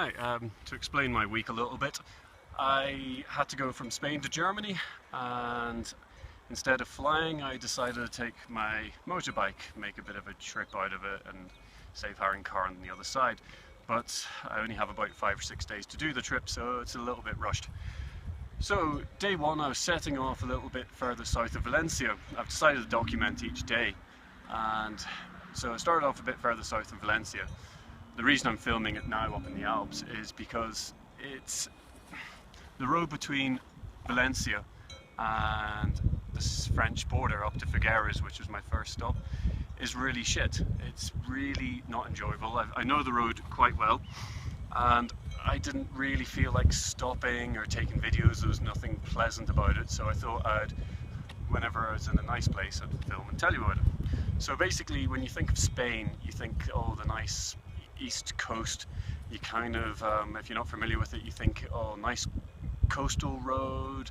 Hi, to explain my week a little bit, I had to go from Spain to Germany, and instead of flying, I decided to take my motorbike, make a bit of a trip out of it, and save hiring car on the other side. But I only have about 5 or 6 days to do the trip, so it's a little bit rushed. So, day one, I was setting off a little bit further south of Valencia. I've decided to document each day, and so I started off a bit further south of Valencia. The reason I'm filming it now up in the Alps is because it's the road between Valencia and the French border up to Figueres, which was my first stop, is really shit. It's really not enjoyable. I know the road quite well, and I didn't really feel like stopping or taking videos. There was nothing pleasant about it, so I thought whenever I was in a nice place, I'd film and tell you about it. So basically, when you think of Spain, you think, oh, the nice east coast. You kind of, if you're not familiar with it, you think, oh, nice coastal road.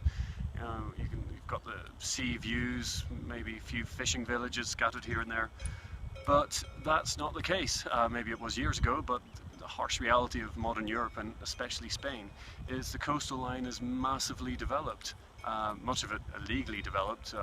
You've got the sea views, maybe a few fishing villages scattered here and there. But that's not the case. Maybe it was years ago, but the harsh reality of modern Europe, and especially Spain, is the coastal line is massively developed. Much of it illegally developed.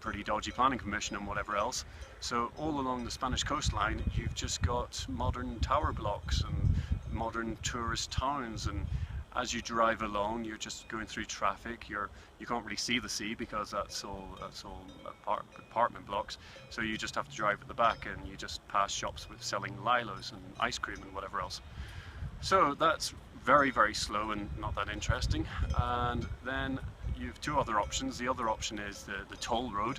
Pretty dodgy planning permission and whatever else. So all along the Spanish coastline, you've just got modern tower blocks and modern tourist towns, and as you drive along, you're just going through traffic. You can't really see the sea because that's all apartment blocks. So you just have to drive at the back, and you just pass shops with selling lilos and ice cream and whatever else. So that's very, very slow and not that interesting. And then you have two other options. The other option is the toll road,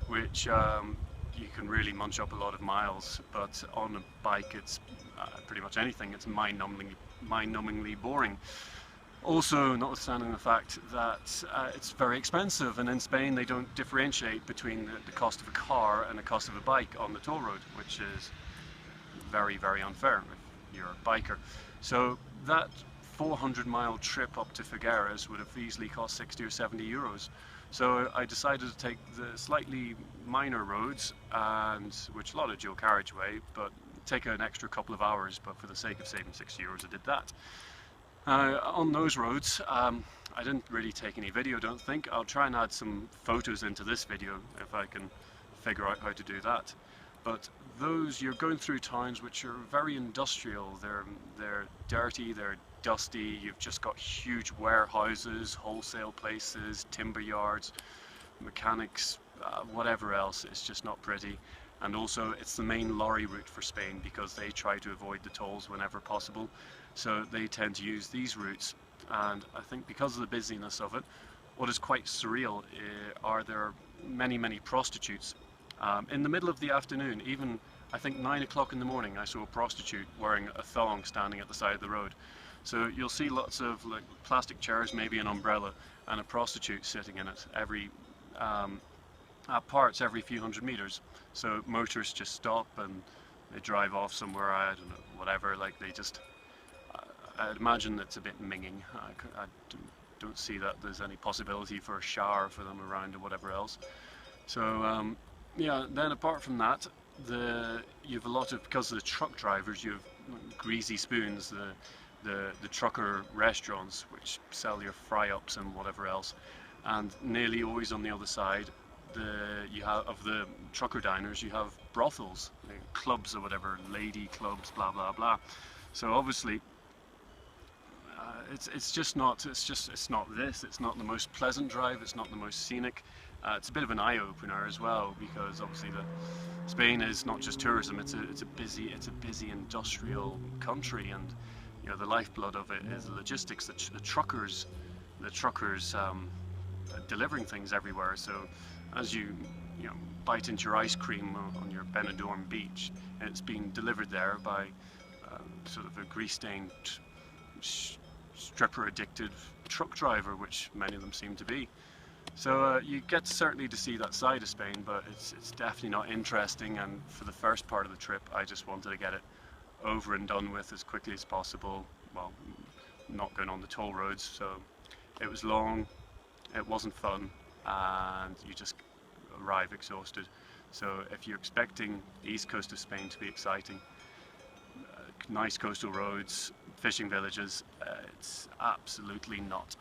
which you can really munch up a lot of miles, but on a bike it's pretty much anything. It's mind-numbingly boring. Also, notwithstanding the fact that it's very expensive, and in Spain they don't differentiate between the cost of a car and the cost of a bike on the toll road, which is very, very unfair if you're a biker. So that 400-mile trip up to Figueres would have easily cost 60 or 70 euros. So I decided to take the slightly minor roads, and which a lot of dual carriageway, but take an extra couple of hours, but for the sake of saving 60 euros I did that. On those roads, I didn't really take any video, don't think. I'll try and add some photos into this video if I can figure out how to do that. But those, you're going through towns which are very industrial. They're dirty, they're dusty. You've just got huge warehouses, wholesale places, timber yards, mechanics, whatever else. It's just not pretty. And also, it's the main lorry route for Spain because they try to avoid the tolls whenever possible. So they tend to use these routes. And I think because of the busyness of it, what is quite surreal are there many, many prostitutes. In the middle of the afternoon, even I think 9 o'clock in the morning, I saw a prostitute wearing a thong standing at the side of the road. So you'll see lots of like plastic chairs, maybe an umbrella, and a prostitute sitting in it every at parts every few hundred meters. So motorists just stop and they drive off somewhere, I don't know, whatever, like they just, I'd imagine it's a bit minging. I don't see that there's any possibility for a shower for them around or whatever else. So yeah, then apart from that, you have a lot of, because of the truck drivers, you have greasy spoons, the trucker restaurants which sell your fry-ups and whatever else, and nearly always on the other side of the trucker diners you have brothels, clubs or whatever, lady clubs, blah blah blah. So obviously it's not this. It's not the most pleasant drive. It's not the most scenic. It's a bit of an eye-opener as well, because obviously Spain is not just tourism. It's a busy industrial country, and you know the lifeblood of it is the logistics. The truckers delivering things everywhere. So as you bite into your ice cream on your Benidorm beach, it's being delivered there by sort of a grease-stained, stripper-addicted truck driver, which many of them seem to be. So you get certainly to see that side of Spain, but it's definitely not interesting. And for the first part of the trip, I just wanted to get it over and done with as quickly as possible. Well, not going on the toll roads, so it was long, it wasn't fun, and you just arrive exhausted. So if you're expecting the east coast of Spain to be exciting, nice coastal roads, fishing villages. It's absolutely not.